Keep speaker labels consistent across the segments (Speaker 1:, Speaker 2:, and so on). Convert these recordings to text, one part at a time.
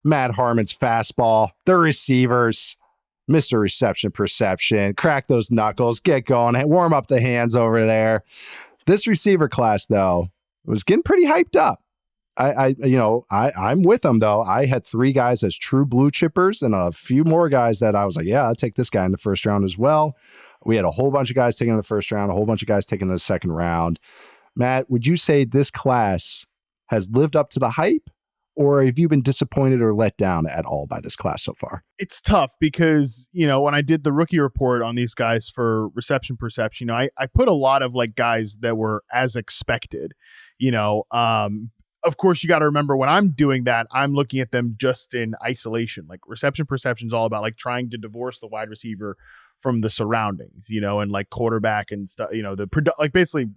Speaker 1: Matt Harmon's fastball, the receivers, Mr. Reception Perception, crack those knuckles, get going, warm up the hands over there. This receiver class, though, was getting pretty hyped up. I'm with them, though. I had 3 guys as true blue chippers and a few more guys that I was like, yeah, I'll take this guy in the first round as well. We had a whole bunch of guys taken in the first round, a whole bunch of guys taken in the second round. Matt, would you say this class has lived up to the hype, or have you been disappointed or let down at all by this class so far?
Speaker 2: It's tough because, when I did the rookie report on these guys for reception perception, I put a lot of like guys that were as expected, of course, you got to remember when I'm doing that, I'm looking at them just in isolation. Like reception perception is all about like trying to divorce the wide receiver from the surroundings, and like quarterback and stuff, basically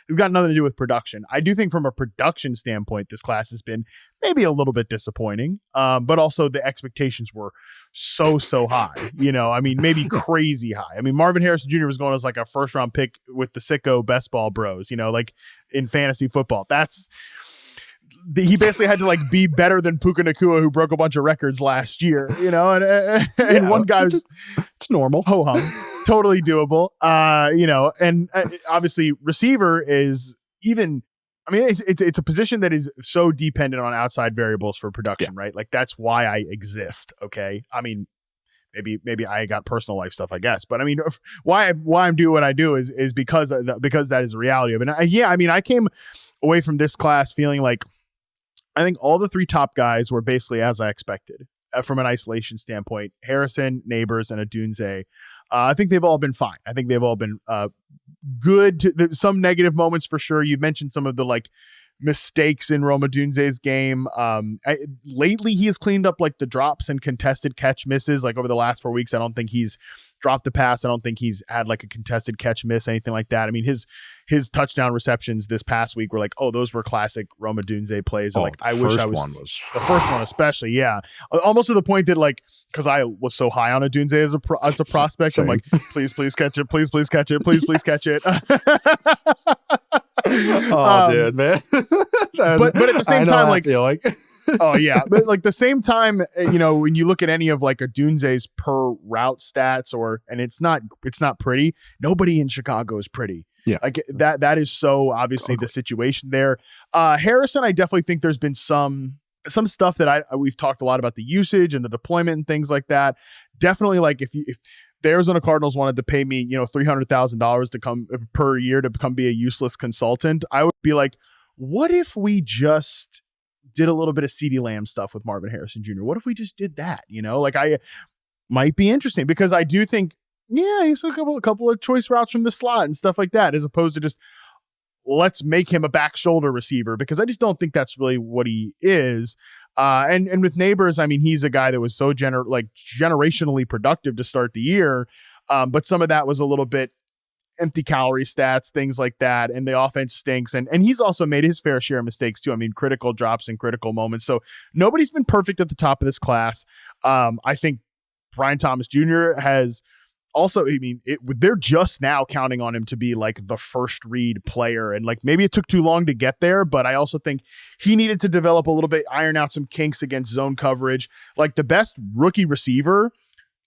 Speaker 2: it's got nothing to do with production. I do think from a production standpoint, this class has been maybe a little bit disappointing, but also the expectations were so high, maybe crazy high. I mean, Marvin Harrison Jr. was going as like a first round pick with the sicko best ball bros, like in fantasy football. He basically had to like be better than Puka Nacua, who broke a bunch of records last year, and one guy was
Speaker 1: it's normal.
Speaker 2: Ho-hum, totally doable. And obviously receiver is even, it's a position that is so dependent on outside variables for production, right? Like that's why I exist. Okay. Maybe I got personal life stuff, I guess, but why I'm doing what I do is because that is the reality of it. And I came away from this class feeling like, I think all the 3 top guys were basically as I expected from an isolation standpoint. Harrison, Nabers, and Odunze. I think they've all been fine. I think they've all been good. Some negative moments for sure. You mentioned some of the like mistakes in Rome Odunze's game. Lately, he has cleaned up like the drops and contested catch misses. Like over the last 4 weeks, I don't think he's dropped the pass. I don't think he's had like a contested catch miss, anything like that. His touchdown receptions this past week were like, oh, those were classic Rome Odunze plays. And like, I wish I was the first one, especially. Yeah. Almost to the point that like, cause I was so high on Odunze as a prospect. Same. I'm like, please catch it. Please catch it. Please catch it.
Speaker 1: Oh, dude, man.
Speaker 2: but at the same time,
Speaker 1: I feel like
Speaker 2: oh yeah, but like the same time, when you look at any of like Odunze's per route stats, and it's not pretty. Nobody in Chicago is pretty.
Speaker 1: Yeah,
Speaker 2: like that is so obviously the situation there. Harrison, I definitely think there's been some stuff that we've talked a lot about the usage and the deployment and things like that. Definitely, like if the Arizona Cardinals wanted to pay me, $300,000 to come per year to become be a useless consultant, I would be like, what if we just did a little bit of CeeDee Lamb stuff with Marvin Harrison Jr.? What if we just did that? I might be interesting because I do think, he's a couple of choice routes from the slot and stuff like that, as opposed to just let's make him a back shoulder receiver, because I just don't think that's really what he is. And with Nabers, he's a guy that was so generationally productive to start the year. But some of that was a little bit empty calorie stats, things like that. And the offense stinks. And he's also made his fair share of mistakes too. Critical drops and critical moments. So nobody's been perfect at the top of this class. I think Brian Thomas Jr. has also, they're just now counting on him to be like the first read player. And like, maybe it took too long to get there, but I also think he needed to develop a little bit, iron out some kinks against zone coverage. Like the best rookie receiver,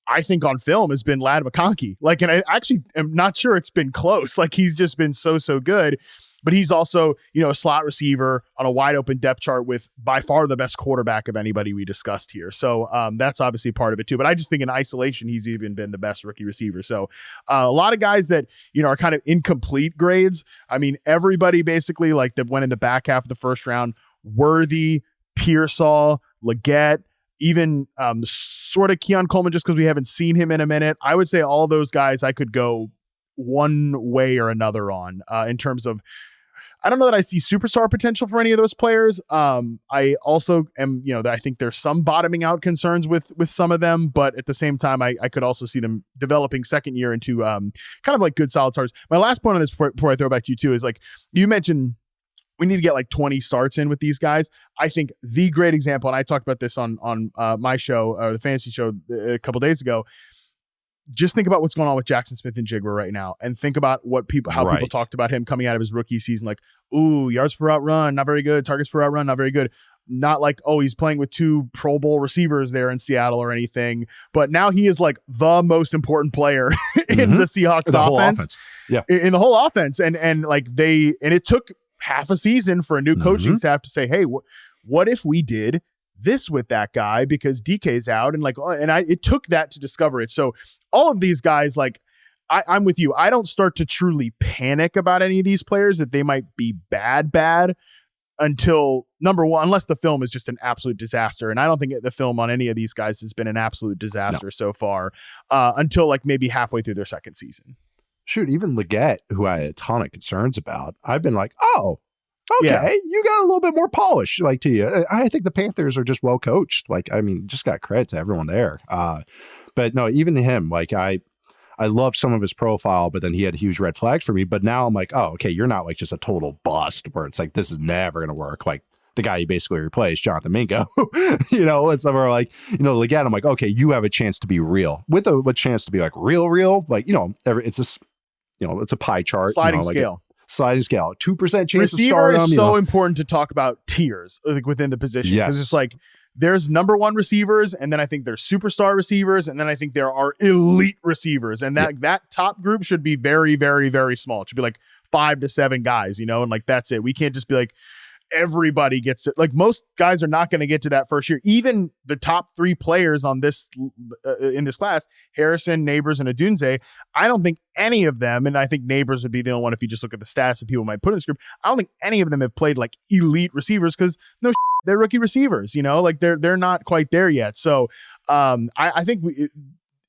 Speaker 2: I think on film has been Ladd McConkey. Like, and I actually am not sure it's been close. Like he's just been so good, but he's also, a slot receiver on a wide open depth chart with by far the best quarterback of anybody we discussed here. So that's obviously part of it too, but I just think in isolation, he's even been the best rookie receiver. So a lot of guys that, are kind of incomplete grades. Everybody basically like that went in the back half of the first round, Worthy, Pearsall, Legette, even sort of Keon Coleman, just because we haven't seen him in a minute. I would say all those guys I could go one way or another on in terms of, I don't know that I see superstar potential for any of those players. I also am, I think there's some bottoming out concerns with some of them, but at the same time, I could also see them developing second year into kind of like good solid starts. My last point on this before I throw it back to you too is like you mentioned, we need to get like 20 starts in with these guys. I think the great example, and I talked about this on my show, the fantasy show a couple days ago. Just think about what's going on with Jackson Smith-Njigba right now, and think about how people talked about him coming out of his rookie season. Like, ooh, yards per route run, not very good. Targets per route run, not very good. not like, oh, he's playing with 2 Pro Bowl receivers there in Seattle or anything, but now he is like the most important player in the Seahawks offense.
Speaker 1: Yeah.
Speaker 2: In the whole offense. And like it took half a season for a new coaching staff to say, hey, what if we did this with that guy because DK's out, and it took that to discover it. So all of these guys, like, I'm with you. I don't start to truly panic about any of these players that they might be bad until number one, unless the film is just an absolute disaster. And I don't think the film on any of these guys has been an absolute disaster so far, until like maybe halfway through their second season.
Speaker 1: Shoot, even Legette, who I had a ton of concerns about, I've been like, oh, okay, you got a little bit more polish, like, to you. I think the Panthers are just well coached. Like, I mean, just got credit to everyone there. But no, even him, like, I love some of his profile, but then he had huge red flags for me. But now I'm like, oh, okay, you're not like just a total bust where it's like, this is never going to work. Like the guy you basically replaced, Jonathan Mingo, and some are like, Legette, I'm like, okay, you have a chance to be real with a chance to be like real. Like, it's this, it's a pie chart.
Speaker 2: Sliding scale.
Speaker 1: Sliding scale, 2% chance
Speaker 2: Receiver
Speaker 1: to start
Speaker 2: is
Speaker 1: them.
Speaker 2: so important to talk about tiers like within the position, because it's like there's number one receivers, and then I think there's superstar receivers, and then I think there are elite receivers, and that top group should be very, very, very small. It should be like 5 to 7 guys, and like that's it. We can't just be like everybody gets it. Like most guys are not going to get to that first year. Even the top 3 players on this in this class, Harrison, Nabers, and Odunze, I don't think any of them, and I think Nabers would be the only one if you just look at the stats that people might put in this group, I don't think any of them have played like elite receivers because they're rookie receivers, like they're not quite there yet. So I think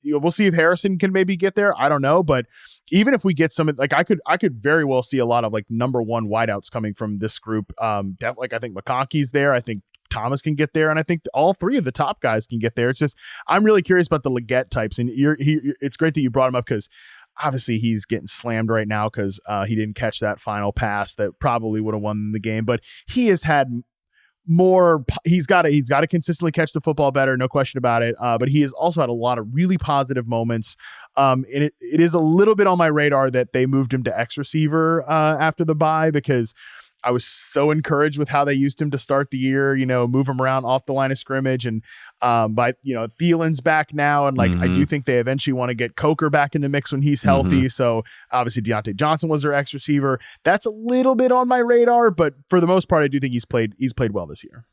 Speaker 2: we'll see if Harrison can maybe get there. I don't know, but even if we get some, like I could very well see a lot of like number one wideouts coming from this group. Definitely, I think McConkey's there. I think Thomas can get there, and I think all 3 of the top guys can get there. It's just I'm really curious about the Legette types, and it's great that you brought him up because obviously he's getting slammed right now because he didn't catch that final pass that probably would have won the game, but he has had more. He's got to consistently catch the football better, no question about it. But he has also had a lot of really positive moments. And it is a little bit on my radar that they moved him to X receiver after the bye, because I was so encouraged with how they used him to start the year, move him around off the line of scrimmage. And Thielen's back now. And like, I do think they eventually want to get Coker back in the mix when he's healthy. So obviously Deontay Johnson was their X receiver. That's a little bit on my radar, but for the most part, I do think he's played well this year.